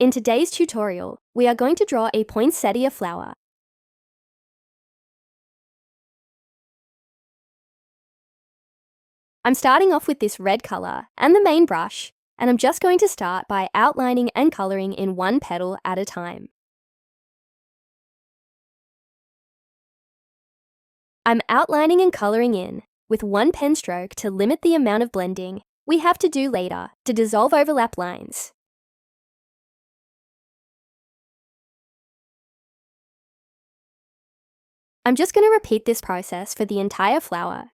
In today's tutorial, we are going to draw a poinsettia flower. I'm starting off with this red color and the main brush, and I'm just going to start by outlining and coloring in one petal at a time. I'm outlining and coloring in with one pen stroke to limit the amount of blending we have to do later to dissolve overlap lines. I'm just going to repeat this process for the entire flower.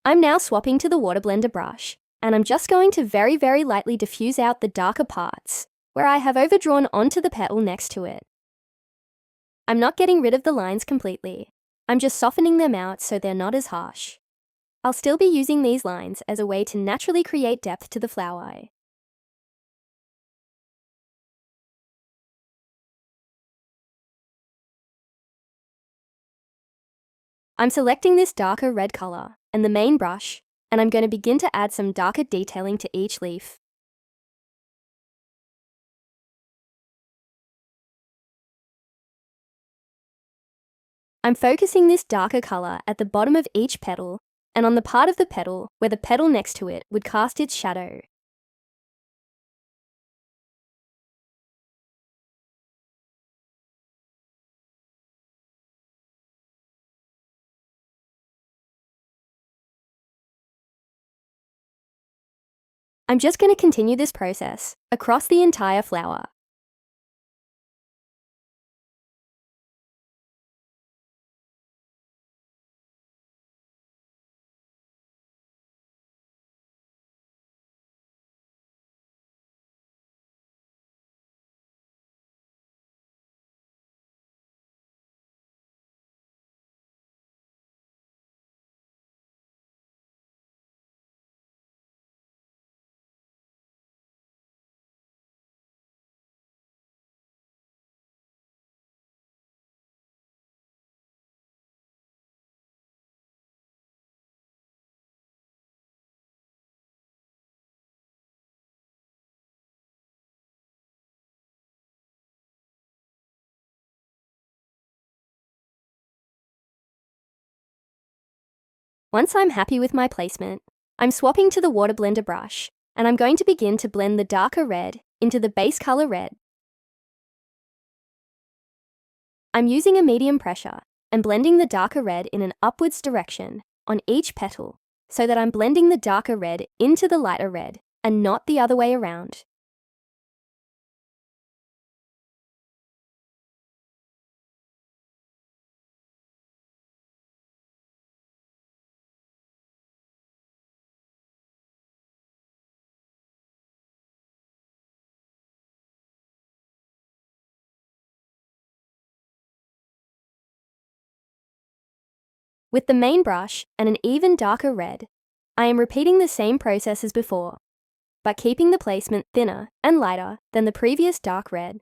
I'm now swapping to the water blender brush, and I'm just going to very lightly diffuse out the darker parts, where I have overdrawn onto the petal next to it. I'm not getting rid of the lines completely. I'm just softening them out so they're not as harsh. I'll still be using these lines as a way to naturally create depth to the flower. I'm selecting this darker red color and the main brush, and I'm going to begin to add some darker detailing to each leaf. I'm focusing this darker color at the bottom of each petal and on the part of the petal where the petal next to it would cast its shadow. I'm just going to continue this process across the entire flower. Once I'm happy with my placement, I'm swapping to the water blender brush, and I'm going to begin to blend the darker red into the base color red. I'm using a medium pressure and blending the darker red in an upwards direction on each petal so that I'm blending the darker red into the lighter red and not the other way around. With the main brush and an even darker red, I am repeating the same process as before, but keeping the placement thinner and lighter than the previous dark red.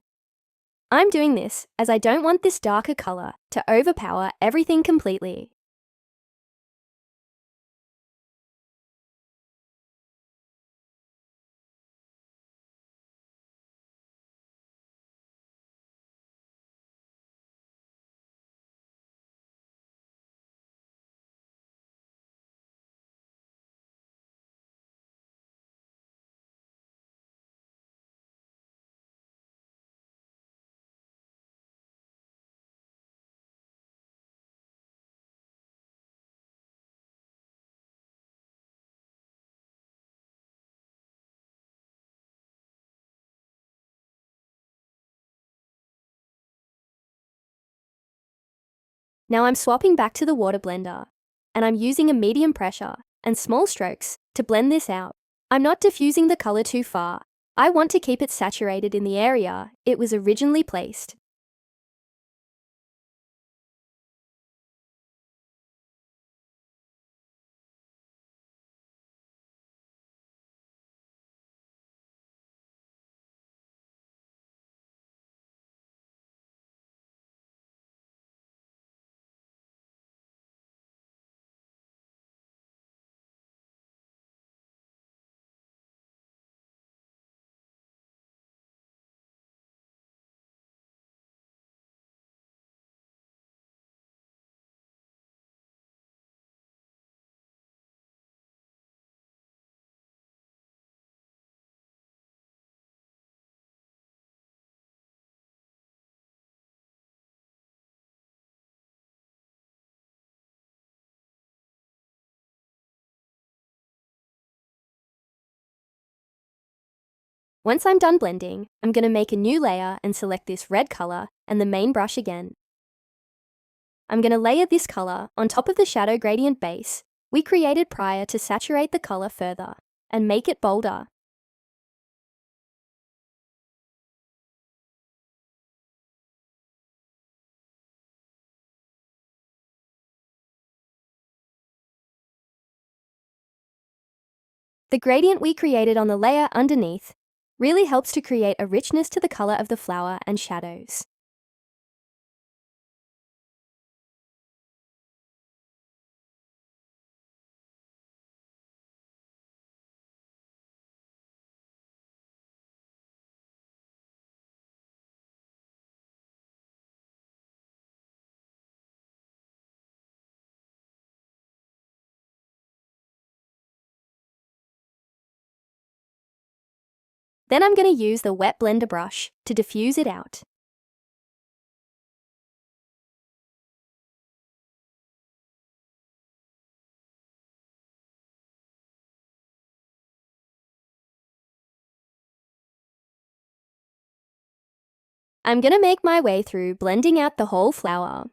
I'm doing this as I don't want this darker color to overpower everything completely. Now I'm swapping back to the water blender, and I'm using a medium pressure and small strokes to blend this out. I'm not diffusing the color too far. I want to keep it saturated in the area it was originally placed. Once I'm done blending, I'm going to make a new layer and select this red color and the main brush again. I'm going to layer this color on top of the shadow gradient base we created prior to saturate the color further and make it bolder. The gradient we created on the layer underneath really helps to create a richness to the color of the flower and shadows. Then I'm going to use the wet blender brush to diffuse it out. I'm going to make my way through blending out the whole flower.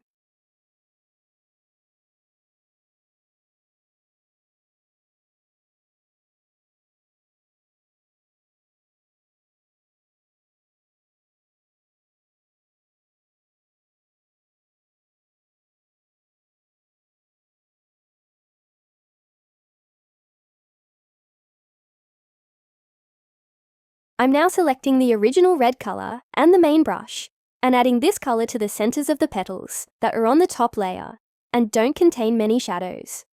I'm now selecting the original red color and the main brush and adding this color to the centers of the petals that are on the top layer and don't contain many shadows.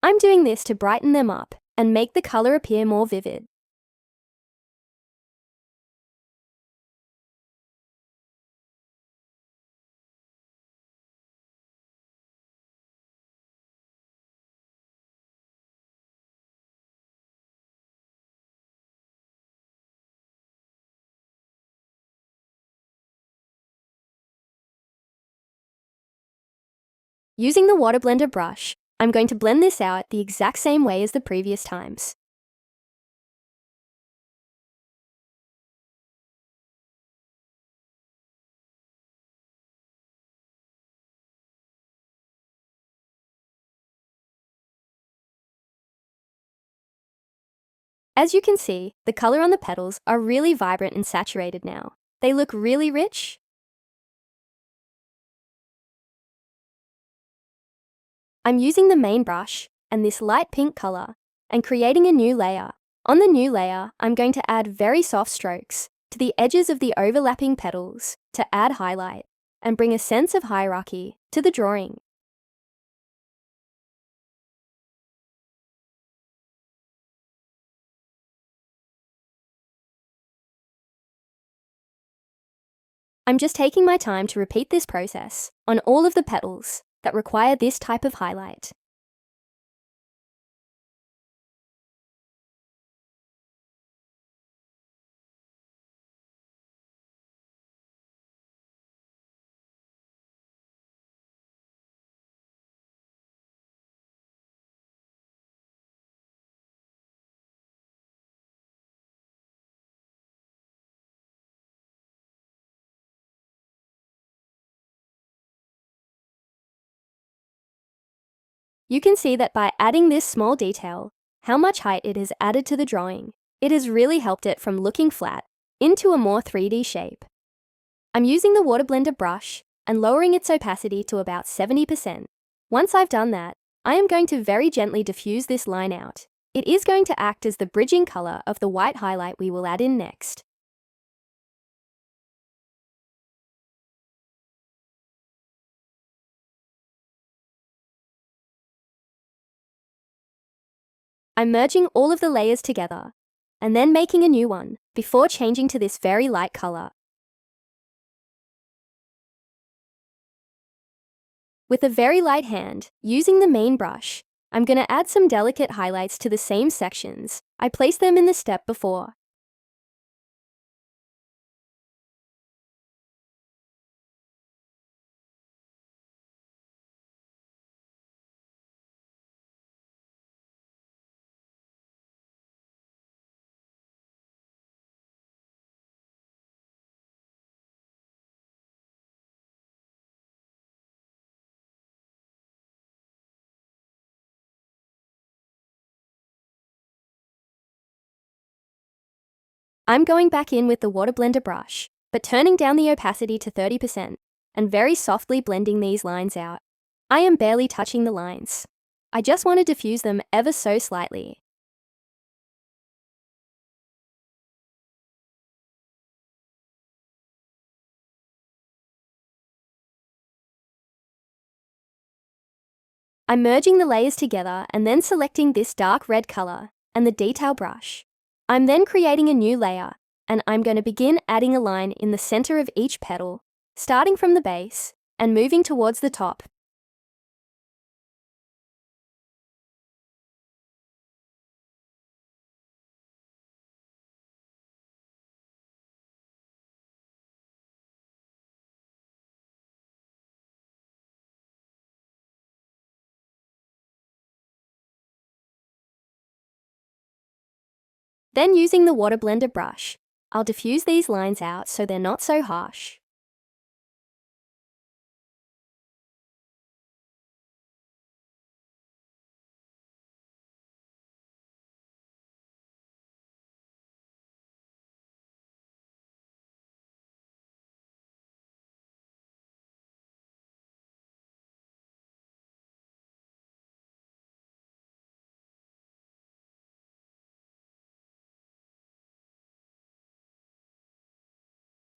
I'm doing this to brighten them up and make the color appear more vivid. Using the water blender brush, I'm going to blend this out the exact same way as the previous times. As you can see, the color on the petals are really vibrant and saturated now. They look really rich. I'm using the main brush and this light pink color and creating a new layer. On the new layer, I'm going to add very soft strokes to the edges of the overlapping petals to add highlight and bring a sense of hierarchy to the drawing. I'm just taking my time to repeat this process on all of the petals that require this type of highlight. You can see that by adding this small detail, how much height it has added to the drawing. It has really helped it from looking flat into a more 3D shape. I'm using the water blender brush and lowering its opacity to about 70%. Once I've done that, I am going to very gently diffuse this line out. It is going to act as the bridging color of the white highlight we will add in next. I'm merging all of the layers together and then making a new one before changing to this very light color. With a very light hand, using the main brush, I'm going to add some delicate highlights to the same sections. I placed them in the step before. I'm going back in with the water blender brush, but turning down the opacity to 30% and very softly blending these lines out. I am barely touching the lines. I just want to diffuse them ever so slightly. I'm merging the layers together and then selecting this dark red color and the detail brush. I'm then creating a new layer, and I'm going to begin adding a line in the center of each petal, starting from the base and moving towards the top. Then using the water blender brush, I'll diffuse these lines out so they're not so harsh.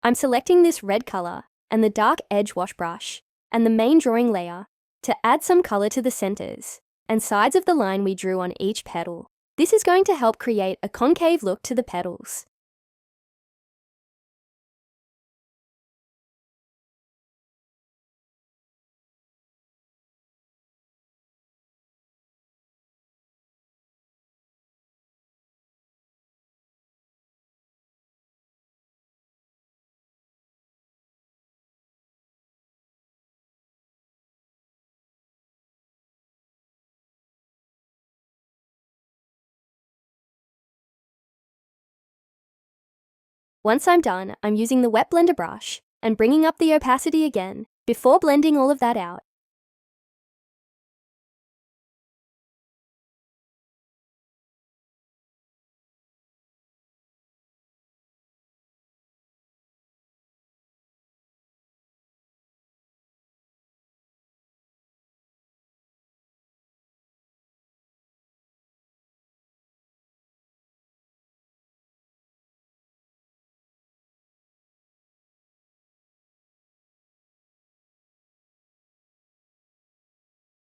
I'm selecting this red color and the dark edge wash brush and the main drawing layer to add some color to the centers and sides of the line we drew on each petal. This is going to help create a concave look to the petals. Once I'm done, I'm using the wet blender brush and bringing up the opacity again before blending all of that out.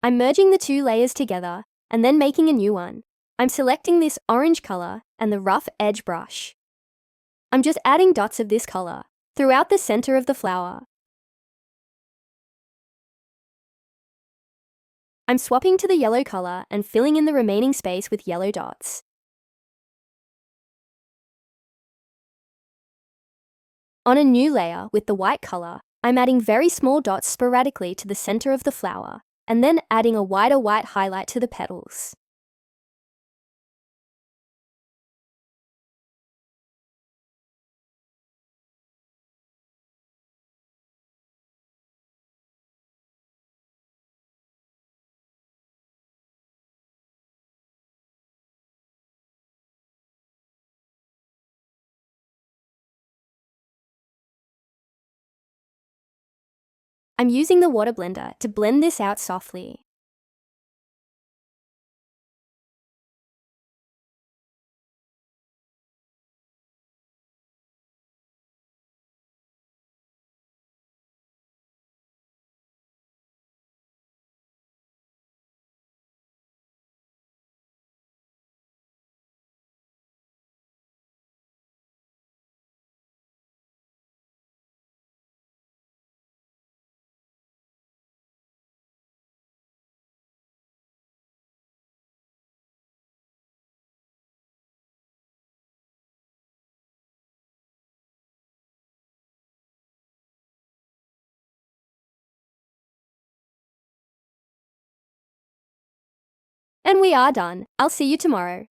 I'm merging the two layers together and then making a new one. I'm selecting this orange color and the rough edge brush. I'm just adding dots of this color throughout the center of the flower. I'm swapping to the yellow color and filling in the remaining space with yellow dots. On a new layer with the white color, I'm adding very small dots sporadically to the center of the flower, and then adding a wider white highlight to the petals. I'm using the water blender to blend this out softly. And we are done. I'll see you tomorrow.